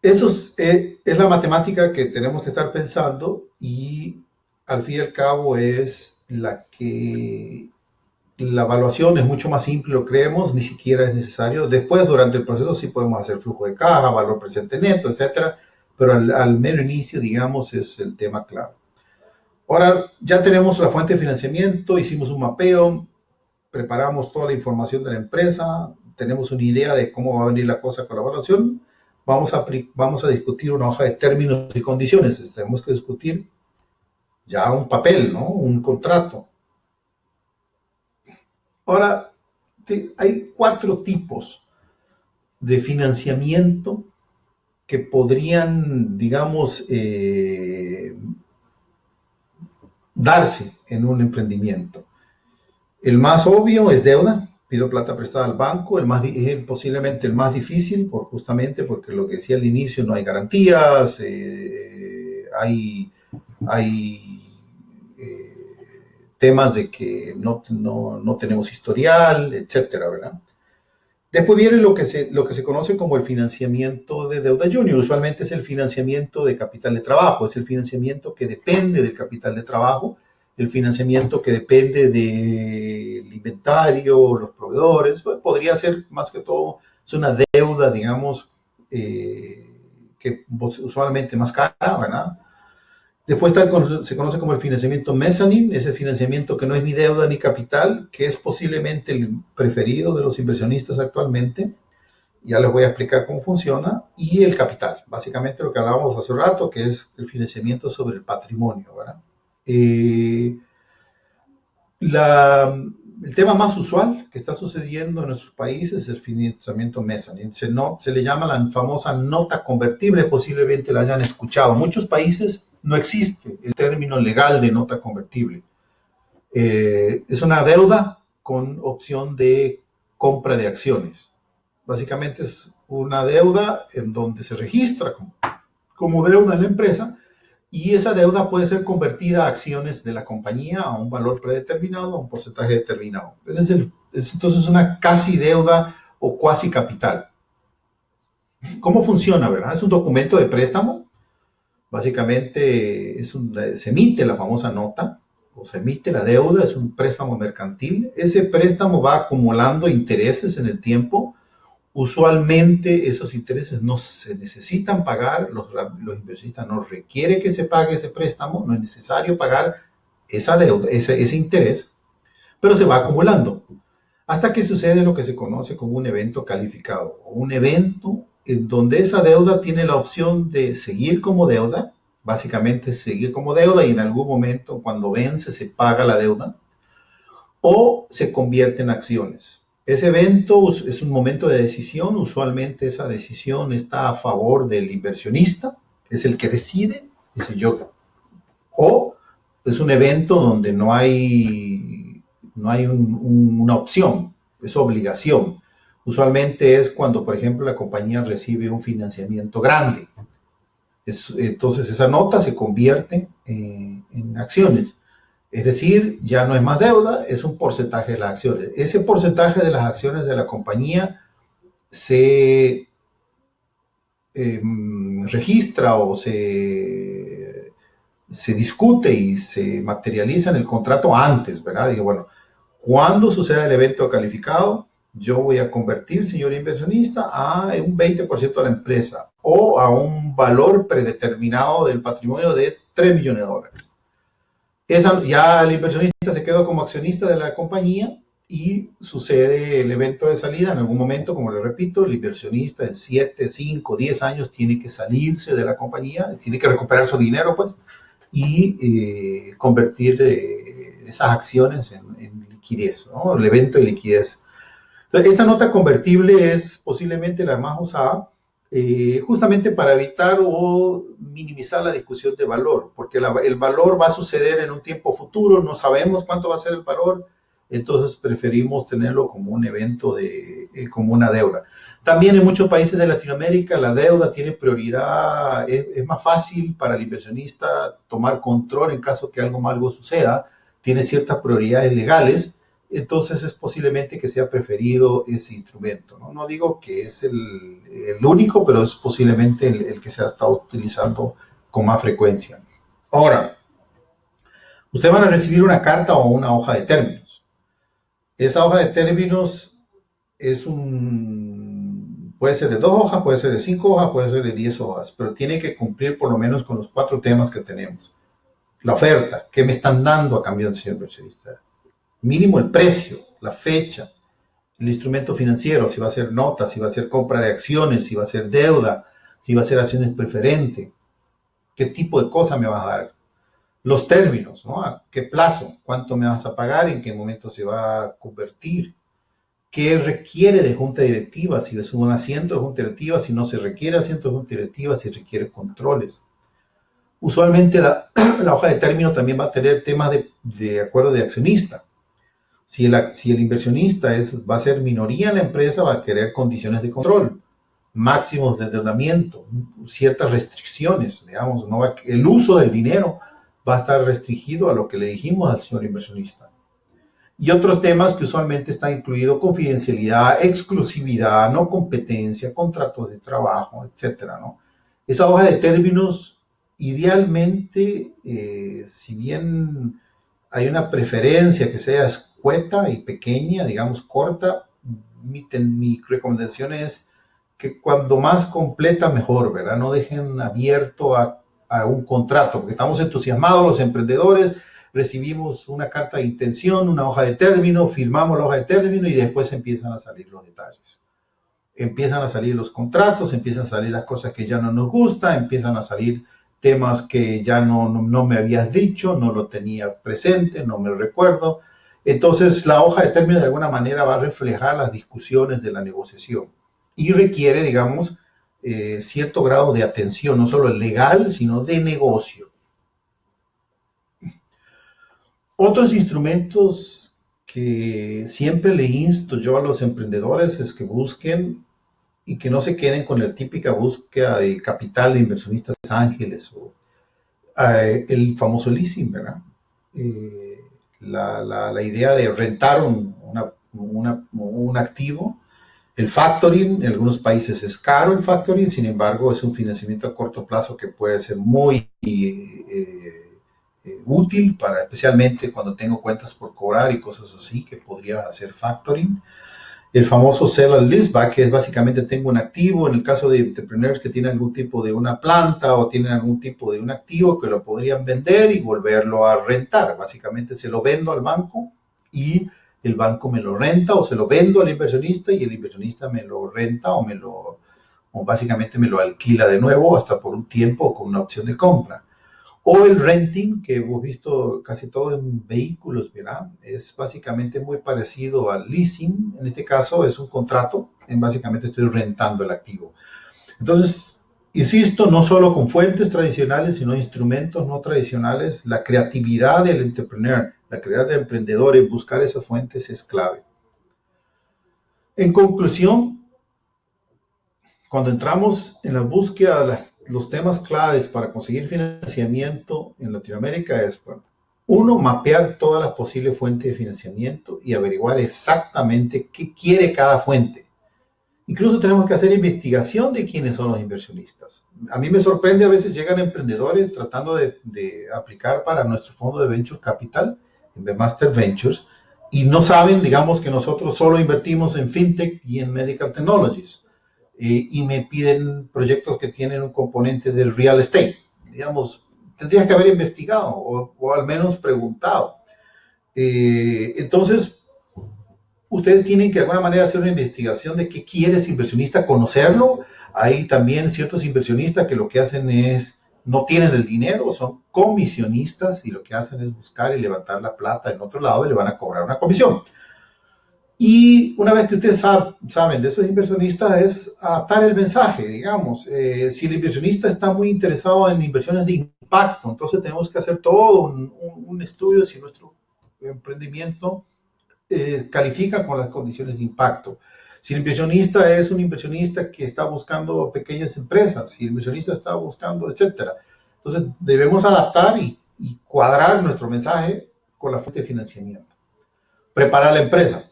Eso es la matemática que tenemos que estar pensando, y al fin y al cabo es la evaluación es mucho más simple, lo creemos, ni siquiera es necesario. Después, durante el proceso, sí podemos hacer flujo de caja, valor presente neto, etcétera, pero al mero inicio, digamos, es el tema clave. Ahora, ya tenemos la fuente de financiamiento, hicimos un mapeo, preparamos toda la información de la empresa, tenemos una idea de cómo va a venir la cosa con la evaluación. Vamos a discutir una hoja de términos y condiciones. Tenemos que discutir ya un papel, ¿no? Un contrato. Ahora, hay 4 tipos de financiamiento que podrían, digamos, darse en un emprendimiento. El más obvio es deuda, pido plata prestada al banco, posiblemente el más difícil, justamente porque lo que decía al inicio, no hay garantías, hay temas de que no tenemos historial, etcétera, ¿verdad? Después viene lo que se conoce como el financiamiento de deuda junior. Usualmente es el financiamiento de capital de trabajo, es el financiamiento que depende del capital de trabajo, el financiamiento que depende del inventario, los proveedores. Pues podría ser más que todo, es una deuda, digamos, que usualmente más cara, ¿verdad? Después se conoce como el financiamiento mezzanine, ese financiamiento que no es ni deuda ni capital, que es posiblemente el preferido de los inversionistas actualmente. Ya les voy a explicar cómo funciona. Y el capital, básicamente lo que hablábamos hace rato, que es el financiamiento sobre el patrimonio, ¿verdad? El tema más usual que está sucediendo en nuestros países es el financiamiento mezzanine. Se le llama la famosa nota convertible, posiblemente la hayan escuchado. En muchos países no existe el término legal de nota convertible. Es una deuda con opción de compra de acciones. Básicamente es una deuda en donde se registra como deuda en la empresa, y esa deuda puede ser convertida a acciones de la compañía a un valor predeterminado, a un porcentaje determinado. Entonces es una casi deuda o cuasi capital. ¿Cómo funciona, verdad? Es un documento de préstamo. Básicamente se emite la famosa nota, o se emite la deuda, es un préstamo mercantil. Ese préstamo va acumulando intereses en el tiempo. Usualmente esos intereses no se necesitan pagar, los inversionistas no requieren que se pague ese préstamo, no es necesario pagar esa deuda, ese interés, pero se va acumulando hasta que sucede lo que se conoce como un evento calificado, o un evento en donde esa deuda tiene la opción de seguir como deuda, básicamente seguir como deuda, y en algún momento cuando vence se paga la deuda, o se convierte en acciones. Ese evento es un momento de decisión, usualmente esa decisión está a favor del inversionista, es el que decide, dice yo, o es un evento donde no hay no hay una opción, es obligación. Usualmente es cuando, por ejemplo, la compañía recibe un financiamiento grande. Entonces esa nota se convierte en acciones. Es decir, ya no es más deuda, es un porcentaje de las acciones. Ese porcentaje de las acciones de la compañía se registra o se discute y se materializa en el contrato antes, ¿verdad? Digo, bueno, cuando suceda el evento calificado, yo voy a convertir, señor inversionista, a un 20% de la empresa o a un valor predeterminado del patrimonio de $3 millones. Ya el inversionista se quedó como accionista de la compañía y sucede el evento de salida en algún momento, como le repito, el inversionista en 7, 5, 10 años tiene que salirse de la compañía, tiene que recuperar su dinero, pues, y convertir esas acciones en liquidez, ¿no? El evento de liquidez. Entonces, esta nota convertible es posiblemente la más usada justamente para evitar o minimizar la discusión de valor, porque el valor va a suceder en un tiempo futuro, no sabemos cuánto va a ser el valor, entonces preferimos tenerlo como un evento, como una deuda. También en muchos países de Latinoamérica la deuda tiene prioridad, es más fácil para el inversionista tomar control en caso que algo malo suceda, tiene ciertas prioridades legales, entonces es posiblemente que sea preferido ese instrumento. No digo que es el único, pero es posiblemente el que se ha estado utilizando con más frecuencia. Ahora, ustedes van a recibir una carta o una hoja de términos. Esa hoja de términos puede ser de 2 hojas, puede ser de 5 hojas, puede ser de 10 hojas, pero tiene que cumplir por lo menos con los 4 temas que tenemos. La oferta, ¿qué me están dando a cambio del señor inversionista? Mínimo el precio, la fecha, el instrumento financiero, si va a ser nota, si va a ser compra de acciones, si va a ser deuda, si va a ser acciones preferente, qué tipo de cosa me vas a dar. Los términos, ¿no? ¿A qué plazo? ¿Cuánto me vas a pagar? ¿En qué momento se va a convertir? ¿Qué requiere de junta directiva? Si es un asiento de junta directiva, si no se requiere asiento de junta directiva, si requiere controles. Usualmente la hoja de término también va a tener temas de acuerdo de accionista. Si el inversionista va a ser minoría en la empresa, va a querer condiciones de control, máximos de endeudamiento, ciertas restricciones, digamos, el uso del dinero va a estar restringido a lo que le dijimos al señor inversionista. Y otros temas que usualmente está incluido confidencialidad, exclusividad, no competencia, contratos de trabajo, etcétera, ¿no? Esa hoja de términos, idealmente, si bien hay una preferencia que sea escueta y pequeña, digamos corta, mi recomendación es que cuando más completa mejor, ¿verdad? No dejen abierto a un contrato, porque estamos entusiasmados los emprendedores, recibimos una carta de intención, una hoja de término, firmamos la hoja de término y después empiezan a salir los detalles. Empiezan a salir los contratos, empiezan a salir las cosas que ya no nos gustan, empiezan a salir temas que ya no me habías dicho, no lo tenía presente, no me recuerdo. Entonces la hoja de término de alguna manera va a reflejar las discusiones de la negociación y requiere, digamos, cierto grado de atención, no solo legal, sino de negocio. Otros instrumentos que siempre le insto yo a los emprendedores es que busquen y que no se queden con la típica búsqueda de capital de inversionistas ángeles o el famoso leasing, ¿verdad? La idea de rentar un activo. El factoring, en algunos países es caro el factoring, sin embargo es un financiamiento a corto plazo que puede ser muy útil para especialmente cuando tengo cuentas por cobrar y cosas así que podría hacer factoring. El famoso sell and leaseback, que es básicamente tengo un activo, en el caso de entrepreneurs que tienen algún tipo de una planta o tienen algún tipo de un activo que lo podrían vender y volverlo a rentar. Básicamente se lo vendo al banco y el banco me lo renta o se lo vendo al inversionista y el inversionista me lo renta o básicamente me lo alquila de nuevo hasta por un tiempo con una opción de compra. O el renting, que hemos visto casi todo en vehículos, ¿verdad? Es básicamente muy parecido al leasing. En este caso es un contrato, básicamente estoy rentando el activo. Entonces, insisto, no solo con fuentes tradicionales, sino instrumentos no tradicionales, la creatividad del entrepreneur, la calidad de emprendedores, buscar esas fuentes es clave. En conclusión, cuando entramos en la búsqueda de los temas claves para conseguir financiamiento en Latinoamérica es, bueno, uno, mapear todas las posibles fuentes de financiamiento y averiguar exactamente qué quiere cada fuente. Incluso tenemos que hacer investigación de quiénes son los inversionistas. A mí me sorprende, a veces llegan emprendedores tratando de aplicar para nuestro fondo de Venture Capital, en Master Ventures, y no saben, digamos, que nosotros solo invertimos en FinTech y en Medical Technologies. Y me piden proyectos que tienen un componente del real estate. Digamos, tendría que haber investigado o al menos preguntado. Entonces, ustedes tienen que de alguna manera hacer una investigación de qué quiere ese inversionista, conocerlo. Hay también ciertos inversionistas que lo que hacen es, no tienen el dinero, son comisionistas y lo que hacen es buscar y levantar la plata en otro lado y le van a cobrar una comisión. Y una vez que ustedes saben de esos inversionistas es adaptar el mensaje, digamos. Si el inversionista está muy interesado en inversiones de impacto, entonces tenemos que hacer todo un estudio si nuestro emprendimiento califica con las condiciones de impacto. Si el inversionista es un inversionista que está buscando pequeñas empresas, si el inversionista está buscando, etcétera. Entonces debemos adaptar y cuadrar nuestro mensaje con la fuente de financiamiento. Preparar la empresa.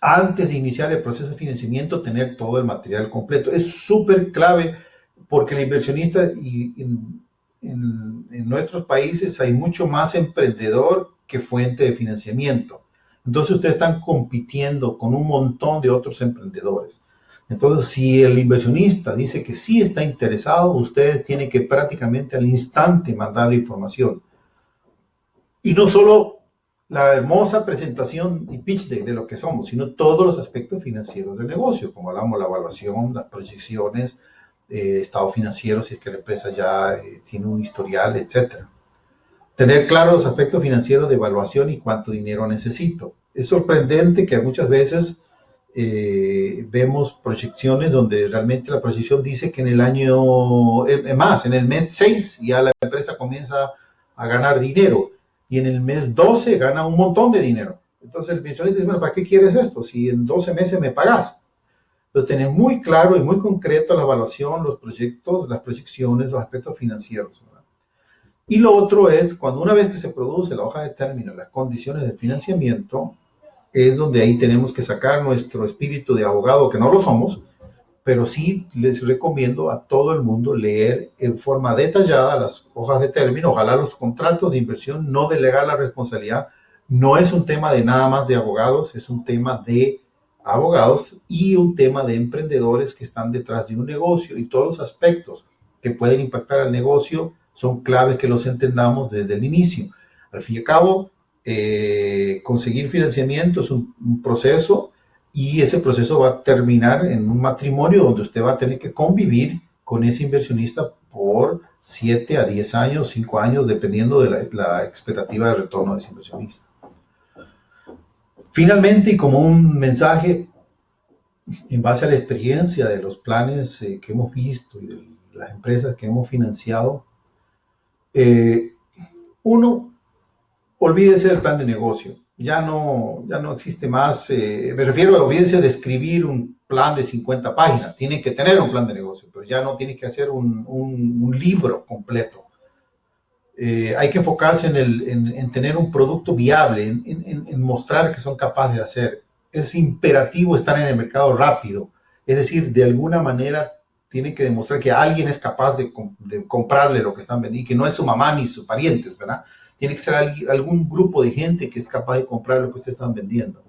Antes de iniciar el proceso de financiamiento, tener todo el material completo. Es súper clave porque el inversionista en nuestros países hay mucho más emprendedor que fuente de financiamiento. Entonces ustedes están compitiendo con un montón de otros emprendedores. Entonces, si el inversionista dice que sí está interesado, ustedes tienen que prácticamente al instante mandar la información. Y no solo la hermosa presentación y pitch de lo que somos, sino todos los aspectos financieros del negocio, como hablamos, la evaluación, las proyecciones, estado financiero, si es que la empresa ya tiene un historial, etcétera. Tener claros los aspectos financieros de evaluación y cuánto dinero necesito. Es sorprendente que muchas veces vemos proyecciones donde realmente la proyección dice que en el año, en el mes 6 ya la empresa comienza a ganar dinero y en el mes 12 gana un montón de dinero. Entonces el inversionista dice, bueno, ¿para qué quieres esto? Si en 12 meses me pagas. Entonces tener muy claro y muy concreto la evaluación, los proyectos, las proyecciones, los aspectos financieros, ¿verdad? Y lo otro es, cuando una vez que se produce la hoja de término, las condiciones de financiamiento, es donde ahí tenemos que sacar nuestro espíritu de abogado, que no lo somos, pero sí les recomiendo a todo el mundo leer en forma detallada las hojas de término, ojalá los contratos de inversión, no delegar la responsabilidad. No es un tema de nada más de abogados, es un tema de abogados y un tema de emprendedores que están detrás de un negocio y todos los aspectos que pueden impactar al negocio son claves que los entendamos desde el inicio. Al fin y al cabo, conseguir financiamiento es un proceso y ese proceso va a terminar en un matrimonio donde usted va a tener que convivir con ese inversionista por 7 a 10 años, 5 años, dependiendo de la expectativa de retorno de ese inversionista. Finalmente, y como un mensaje, en base a la experiencia de los planes que hemos visto y de las empresas que hemos financiado, uno, olvídese del plan de negocio. Ya no existe más, me refiero a olvídese de escribir un plan de 50 páginas. Tienen que tener un plan de negocio, pero ya no tiene que hacer un libro completo. Hay que enfocarse en tener un producto viable, en mostrar que son capaces de hacer. Es imperativo estar en el mercado rápido. Es decir, de alguna manera tienen que demostrar que alguien es capaz de comprarle lo que están vendiendo, y que no es su mamá ni sus parientes, ¿verdad? Tiene que ser algún grupo de gente que es capaz de comprar lo que ustedes están vendiendo.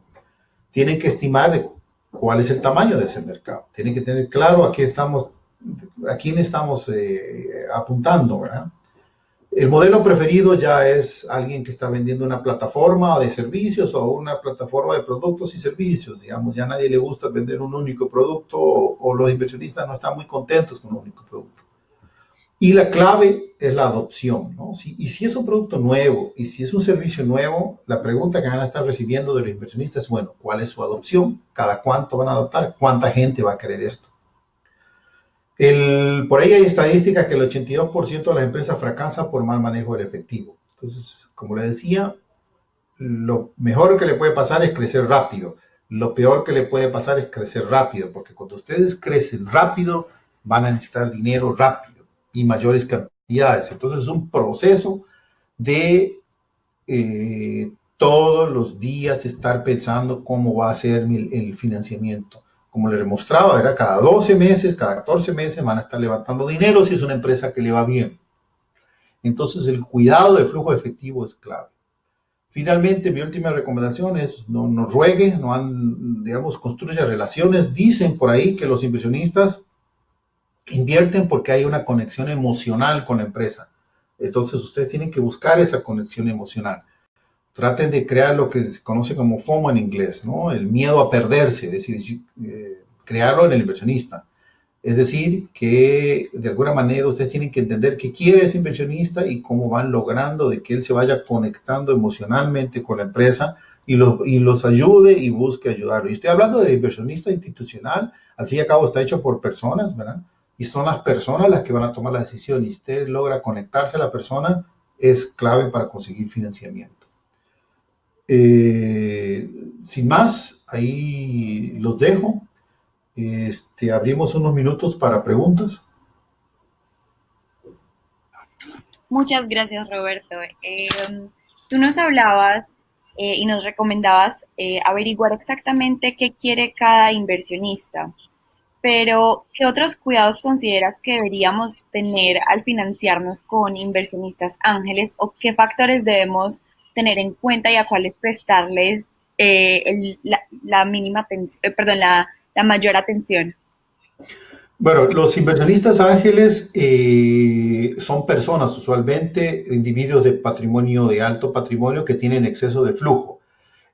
Tienen que estimar cuál es el tamaño de ese mercado. Tienen que tener claro a quién estamos apuntando, ¿verdad? El modelo preferido ya es alguien que está vendiendo una plataforma de servicios o una plataforma de productos y servicios. Digamos, ya a nadie le gusta vender un único producto o los inversionistas no están muy contentos con un único producto. Y la clave es la adopción, ¿no? Y si es un producto nuevo y si es un servicio nuevo, la pregunta que van a estar recibiendo de los inversionistas es, bueno, ¿cuál es su adopción? ¿Cada cuánto van a adoptar? ¿Cuánta gente va a querer esto? Por ahí hay estadísticas que el 82% de las empresas fracasan por mal manejo del efectivo. Entonces, como le decía, lo mejor que le puede pasar es crecer rápido. Lo peor que le puede pasar es crecer rápido, porque cuando ustedes crecen rápido, van a necesitar dinero rápido y mayores cantidades. Entonces es un proceso de todos los días estar pensando cómo va a ser el financiamiento. Como le demostraba, era cada 12 meses, cada 14 meses van a estar levantando dinero si es una empresa que le va bien. Entonces el cuidado del flujo efectivo es clave. Finalmente, mi última recomendación es no ruegue, digamos, construya relaciones. Dicen por ahí que los inversionistas invierten porque hay una conexión emocional con la empresa. Entonces, ustedes tienen que buscar esa conexión emocional. Traten de crear lo que se conoce como FOMO en inglés, ¿no? El miedo a perderse, es decir, crearlo en el inversionista. Es decir, que de alguna manera ustedes tienen que entender qué quiere ese inversionista y cómo van logrando de que él se vaya conectando emocionalmente con la empresa y los ayude y busque ayudarlo. Y estoy hablando de inversionista institucional, al fin y al cabo está hecho por personas, ¿verdad? Y son las personas las que van a tomar la decisión y usted logra conectarse a la persona, es clave para conseguir financiamiento. Eh, Sin más, ahí los dejo. Abrimos unos minutos para preguntas. Muchas gracias, Roberto. Tú nos hablabas y nos recomendabas averiguar exactamente qué quiere cada inversionista, pero ¿qué otros cuidados consideras que deberíamos tener al financiarnos con inversionistas ángeles o qué factores debemos tener en cuenta y a cuáles prestarles la mínima perdón, la mayor atención? Bueno, los inversionistas ángeles son personas, usualmente individuos de patrimonio, de alto patrimonio, que tienen exceso de flujo.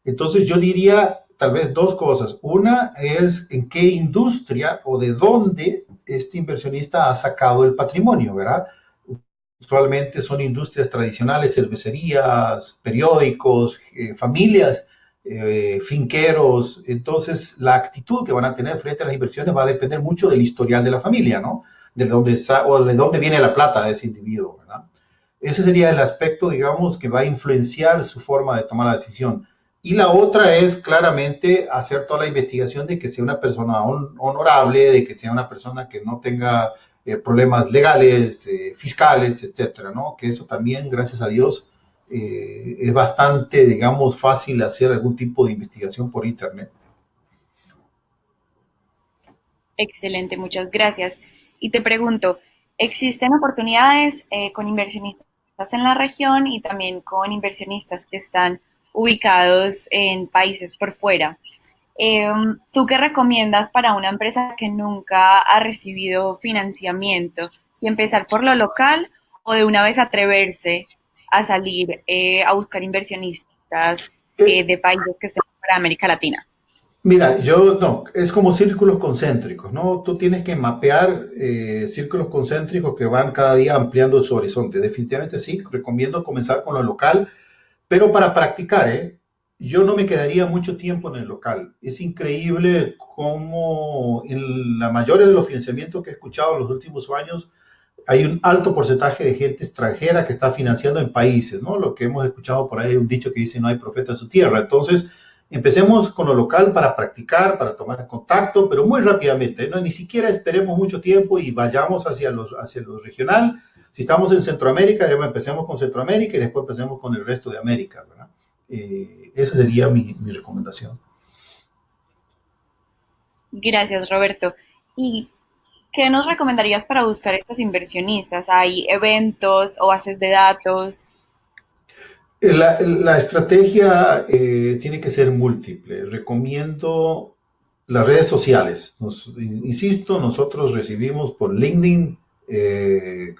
Entonces yo diría tal vez dos cosas. Una es en qué industria o de dónde este inversionista ha sacado el patrimonio, ¿verdad? Usualmente son industrias tradicionales, cervecerías, periódicos, familias, finqueros. Entonces, la actitud que van a tener frente a las inversiones va a depender mucho del historial de la familia, ¿no? O de dónde viene la plata de ese individuo, ¿verdad? Ese sería el aspecto, digamos, que va a influenciar su forma de tomar la decisión. Y la otra es claramente hacer toda la investigación de que sea una persona honorable, de que sea una persona que no tenga problemas legales, fiscales, etcétera, ¿no? Que eso también, gracias a Dios, es bastante, digamos, fácil hacer algún tipo de investigación por internet. Excelente, muchas gracias. Y te pregunto, ¿existen oportunidades con inversionistas en la región y también con inversionistas que están ubicados en países por fuera? ¿Tú qué recomiendas para una empresa que nunca ha recibido financiamiento? Si empezar por lo local o de una vez atreverse a salir a buscar inversionistas Eh, de países que estén fuera de América Latina. Mira, yo no, es como círculos concéntricos, ¿no? Tú tienes que mapear círculos concéntricos que van cada día ampliando su horizonte. Definitivamente sí, recomiendo comenzar con lo local, pero para practicar, ¿eh? Yo no me quedaría mucho tiempo en el local. Es increíble cómo en la mayoría de los financiamientos que he escuchado en los últimos años hay un alto porcentaje de gente extranjera que está financiando en países, ¿no? Lo que hemos escuchado por ahí, un dicho que dice no hay profeta en su tierra. Entonces, empecemos con lo local para practicar, para tomar contacto, pero muy rápidamente, ¿no? Ni siquiera esperemos mucho tiempo y vayamos hacia lo regional. Si estamos en Centroamérica, ya empecemos con Centroamérica y después empecemos con el resto de América, ¿verdad? Esa sería mi recomendación. Gracias, Roberto. ¿Y qué nos recomendarías para buscar estos inversionistas? ¿Hay eventos o bases de datos? La estrategia tiene que ser múltiple. Recomiendo las redes sociales. Insisto, nosotros recibimos por LinkedIn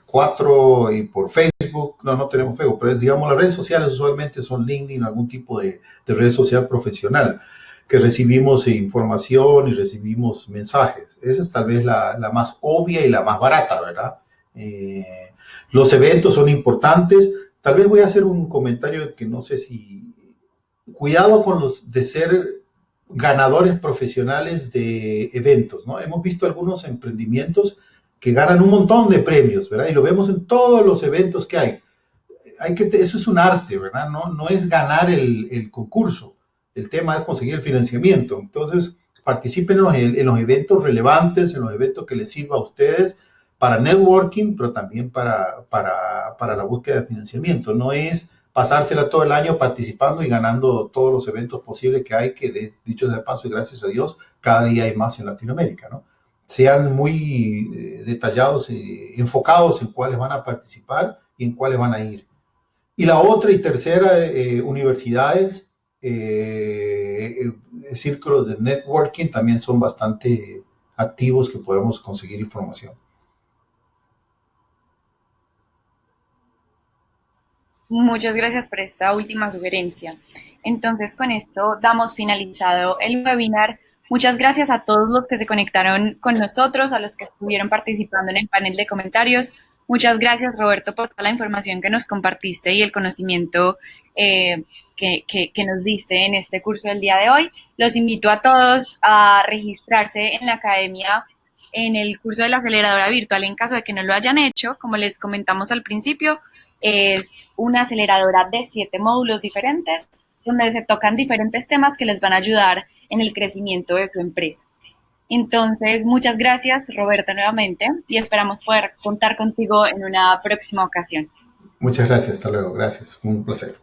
4 y por Facebook. No, no tenemos Facebook, pero digamos las redes sociales usualmente son LinkedIn, algún tipo de red social profesional que recibimos información y recibimos mensajes. Esa es tal vez la más obvia y la más barata, ¿verdad? Eh, los eventos son importantes. Tal vez voy a hacer un comentario que no sé si... Cuidado con los de ser ganadores profesionales de eventos, ¿no? Hemos visto algunos emprendimientos que ganan un montón de premios, ¿verdad? Y lo vemos en todos los eventos que hay. eso es un arte, ¿verdad? No es ganar el concurso, el tema es conseguir el financiamiento. Entonces, participen en los eventos relevantes, en los eventos que les sirva a ustedes para networking, pero también para la búsqueda de financiamiento. No es pasársela todo el año participando y ganando todos los eventos posibles que hay, que dicho sea de paso, y gracias a Dios, cada día hay más en Latinoamérica, ¿no? Sean muy detallados, enfocados en cuáles van a participar y en cuáles van a ir. Y la otra y tercera, universidades, círculos de networking también son bastante activos que podemos conseguir información. Muchas gracias por esta última sugerencia. Entonces, con esto damos finalizado el webinar. Muchas gracias a todos los que se conectaron con nosotros, a los que estuvieron participando en el panel de comentarios. Muchas gracias, Roberto, por toda la información que nos compartiste y el conocimiento que nos diste en este curso del día de hoy. Los invito a todos a registrarse en la academia en el curso de la aceleradora virtual en caso de que no lo hayan hecho. Como les comentamos al principio, es una aceleradora de 7 módulos diferentes donde se tocan diferentes temas que les van a ayudar en el crecimiento de su empresa. Entonces, muchas gracias, Roberta, nuevamente, y esperamos poder contar contigo en una próxima ocasión. Muchas gracias, hasta luego, gracias, un placer.